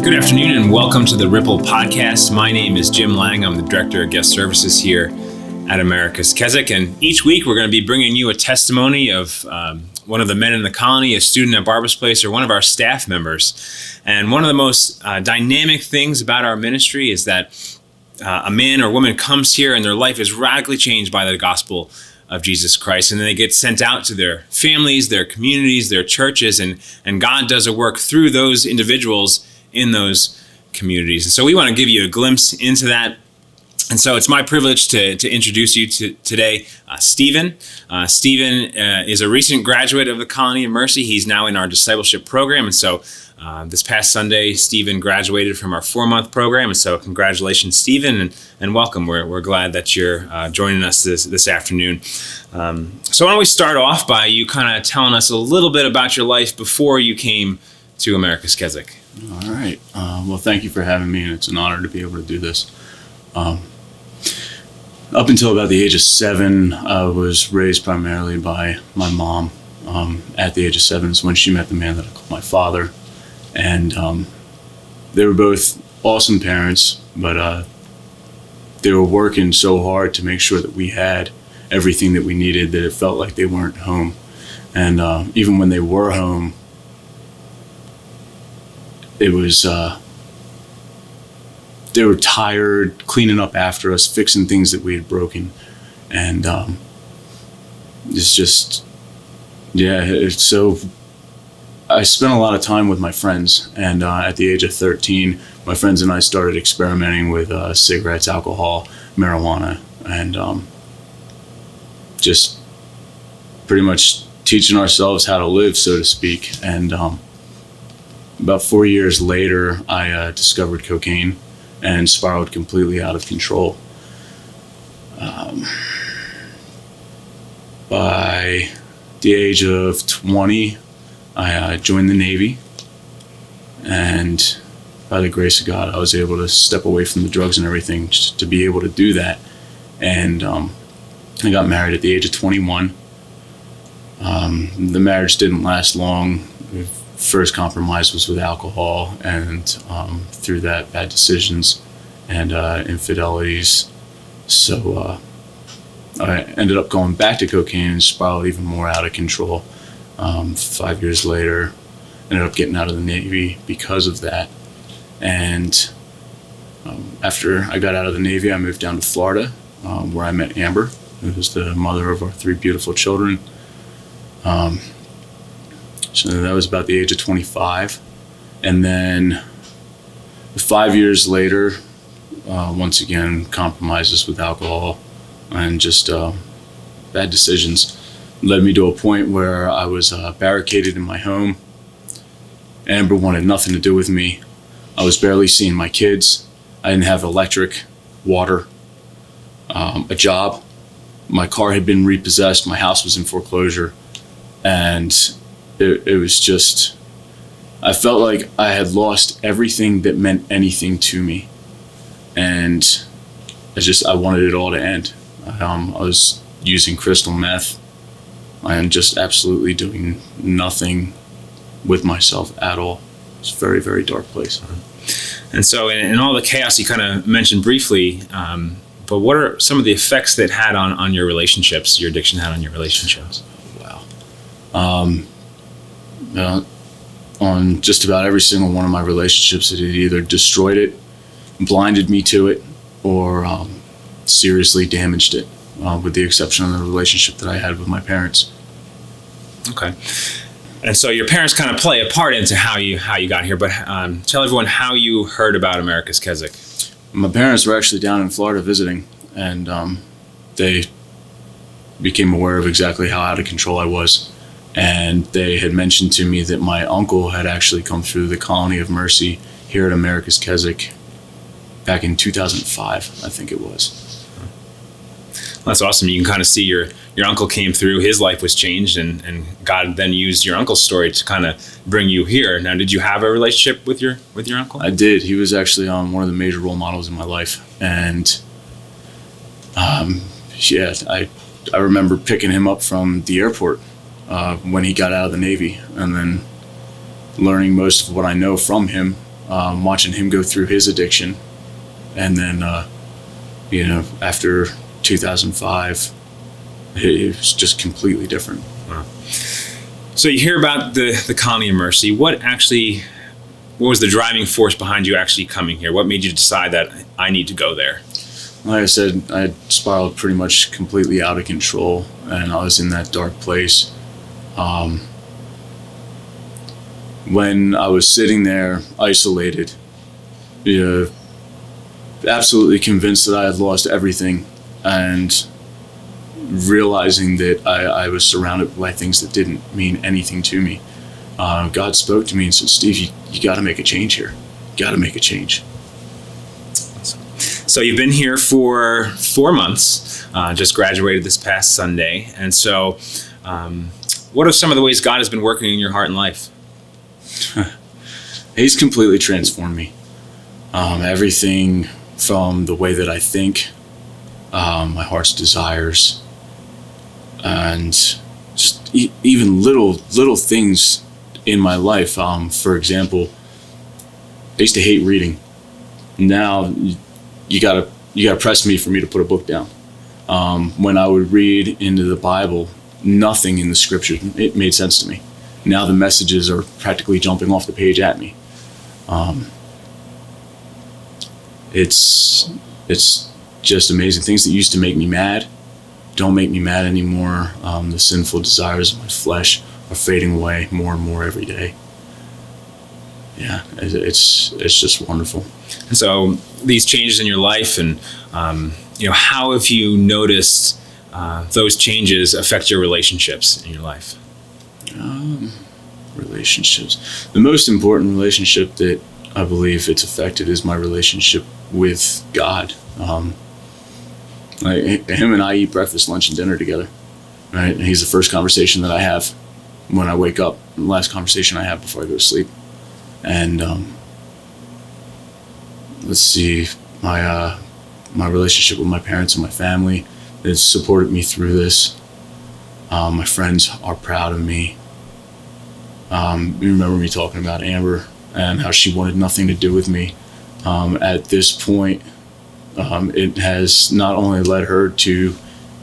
Good afternoon and welcome to the Ripple Podcast. My name is Jim Lang. I'm the Director of Guest Services here at America's Keswick. And each week we're going to be bringing you a testimony of one of the men in the colony, a student at Barber's Place, or one of our staff members. And one of the most dynamic things about our ministry is that a man or woman comes here and their life is radically changed by the gospel of Jesus Christ. And then they get sent out to their families, their communities, their churches, and God does a work through those individuals in those communities. And so we want to give you a glimpse into that. And so it's my privilege to introduce you to today, Stephen. Stephen is a recent graduate of the Colony of Mercy. He's now in our discipleship program. And so this past Sunday, Stephen graduated from our 4-month program. And so congratulations, Stephen, and welcome. We're glad that you're joining us this afternoon. So why don't we start off by you kind of telling us a little bit about your life before you came to America's Keswick. All right. Well, thank you for having me, and it's an honor to be able to do this. Up until about the age of 7, I was raised primarily by my mom. At the age of 7 is when she met the man that I call my father. And they were both awesome parents, but they were working so hard to make sure that we had everything that we needed that it felt like they weren't home. And even when they were home, it was, they were tired, cleaning up after us, fixing things that we had broken. And it's just, so I spent a lot of time with my friends. And at the age of 13, my friends and I started experimenting with cigarettes, alcohol, marijuana, and just pretty much teaching ourselves how to live, so to speak. And about 4 years later, I discovered cocaine and spiraled completely out of control. By the age of 20, I joined the Navy, and by the grace of God, I was able to step away from the drugs and everything just to be able to do that. And I got married at the age of 21. The marriage didn't last long. First compromise was with alcohol, and through that, bad decisions and infidelities. So I ended up going back to cocaine and spiraled even more out of control. 5 years later, ended up getting out of the Navy because of that. And after I got out of the Navy, I moved down to Florida, where I met Amber, who was the mother of our 3 beautiful children. So that was about the age of 25. And then 5 years later, once again, compromises with alcohol and just bad decisions led me to a point where I was barricaded in my home. Amber wanted nothing to do with me. I was barely seeing my kids. I didn't have electric, water, a job. My car had been repossessed. My house was in foreclosure. And it was just, I felt like I had lost everything that meant anything to me. And I wanted it all to end. I was using crystal meth and just absolutely doing nothing with myself at all. It's a very, very dark place. And so in all the chaos you kind of mentioned briefly, but what are some of the effects that had on your relationships, your addiction had on your relationships? Wow. On just about every single one of my relationships, it had either destroyed it, blinded me to it, or seriously damaged it, with the exception of the relationship that I had with my parents. Okay. And so your parents kind of play a part into how you got here, but tell everyone how you heard about America's Keswick. My parents were actually down in Florida visiting, and they became aware of exactly how out of control I was. And they had mentioned to me that my uncle had actually come through the Colony of Mercy here at America's Keswick back in 2005, I think it was. That's awesome. You can kind of see your uncle came through, his life was changed, and God then used your uncle's story to kind of bring you here. Now, did you have a relationship with your uncle? I did. He was actually one of the major role models in my life. And I remember picking him up from the airport when he got out of the Navy, and then learning most of what I know from him watching him go through his addiction. And then, after 2005, it was just completely different. Wow. So you hear about the Colony of Mercy. What was the driving force behind you actually coming here? What made you decide that I need to go there? Like I said, I spiraled pretty much completely out of control, and I was in that dark place. When I was sitting there isolated, absolutely convinced that I had lost everything, and realizing that I was surrounded by things that didn't mean anything to me, God spoke to me and said, "Steve, you got to make a change here. You got to make a change." So you've been here for 4 months, just graduated this past Sunday. And so what are some of the ways God has been working in your heart and life? He's completely transformed me. Everything from the way that I think, my heart's desires, and just even little things in my life. For example, I used to hate reading. Now you gotta press me for me to put a book down. When I would read into the Bible, nothing in the scripture, it made sense to me. Now the messages are practically jumping off the page at me. It's just amazing. Things that used to make me mad don't make me mad anymore. The sinful desires of my flesh are fading away more and more every day. Yeah, it's just wonderful. And so these changes in your life, and how have you noticed those changes affect your relationships in your life? Relationships. The most important relationship that I believe it's affected is my relationship with God. Him and I eat breakfast, lunch, and dinner together. Right, and he's the first conversation that I have when I wake up, and the last conversation I have before I go to sleep. And let's see, my relationship with my parents and my family has supported me through this. My friends are proud of me. You remember me talking about Amber and how she wanted nothing to do with me. At this point, it has not only led her to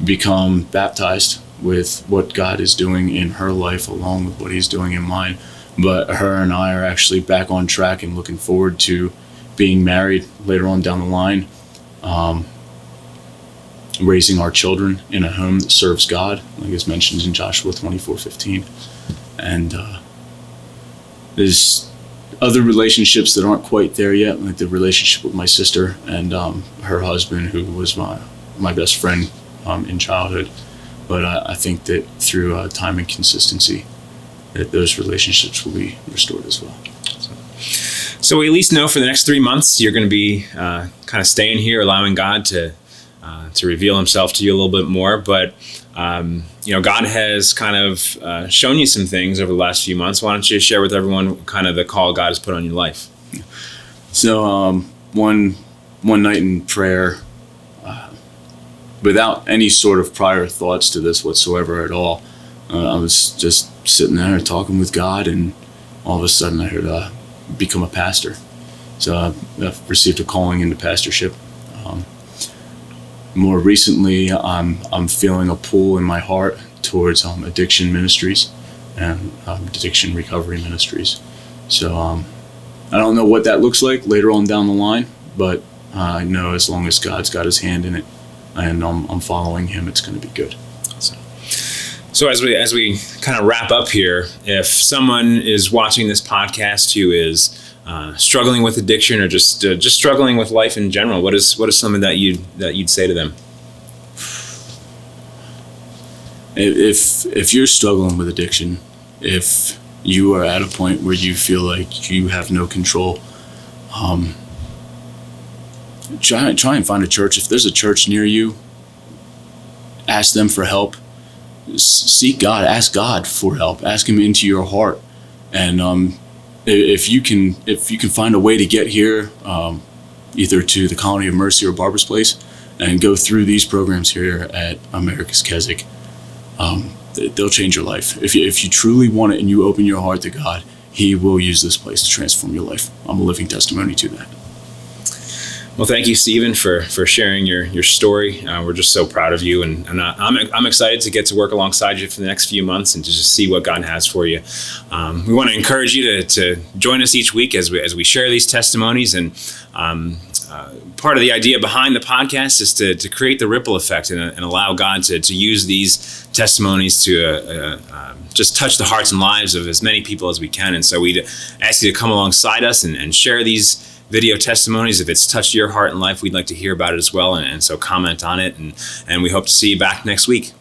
become baptized with what God is doing in her life along with what he's doing in mine, but her and I are actually back on track and looking forward to being married later on down the line, raising our children in a home that serves God, like is mentioned in Joshua 24:15. And there's other relationships that aren't quite there yet, like the relationship with my sister and her husband, who was my best friend in childhood. But I think that through time and consistency, that those relationships will be restored as well. So we at least know for the next 3 months you're going to be kind of staying here, allowing God to reveal himself to you a little bit more. But God has kind of shown you some things over the last few months. Why don't you share with everyone kind of the call God has put on your life? So one night in prayer, without any sort of prior thoughts to this whatsoever at all, I was just sitting there talking with God, and all of a sudden I heard become a pastor. So I've received a calling into pastorship. More recently, I'm feeling a pull in my heart towards addiction ministries and addiction recovery ministries. So I don't know what that looks like later on down the line, but I know as long as God's got his hand in it and I'm following him, it's going to be good. So as we kind of wrap up here, if someone is watching this podcast who is struggling with addiction or just struggling with life in general, what is something that you'd say to them? If you're struggling with addiction, if you are at a point where you feel like you have no control, try and find a church. If there's a church near you, ask them for help. Seek God. Ask God for help. Ask him into your heart. And if you can find a way to get here, either to the Colony of Mercy or Barbara's Place, and go through these programs here at America's Keswick, they'll change your life. If you truly want it and you open your heart to God, He will use this place to transform your life. I'm a living testimony to that. Well, thank you, Stephen, for sharing your story. We're just so proud of you, and I'm excited to get to work alongside you for the next few months and to just see what God has for you. We want to encourage you to join us each week as we share these testimonies. And part of the idea behind the podcast is to create the ripple effect and allow God to use these testimonies to just touch the hearts and lives of as many people as we can. And so we'd ask you to come alongside us and share these video testimonies. If it's touched your heart and life, we'd like to hear about it as well. And so comment on it. And we hope to see you back next week.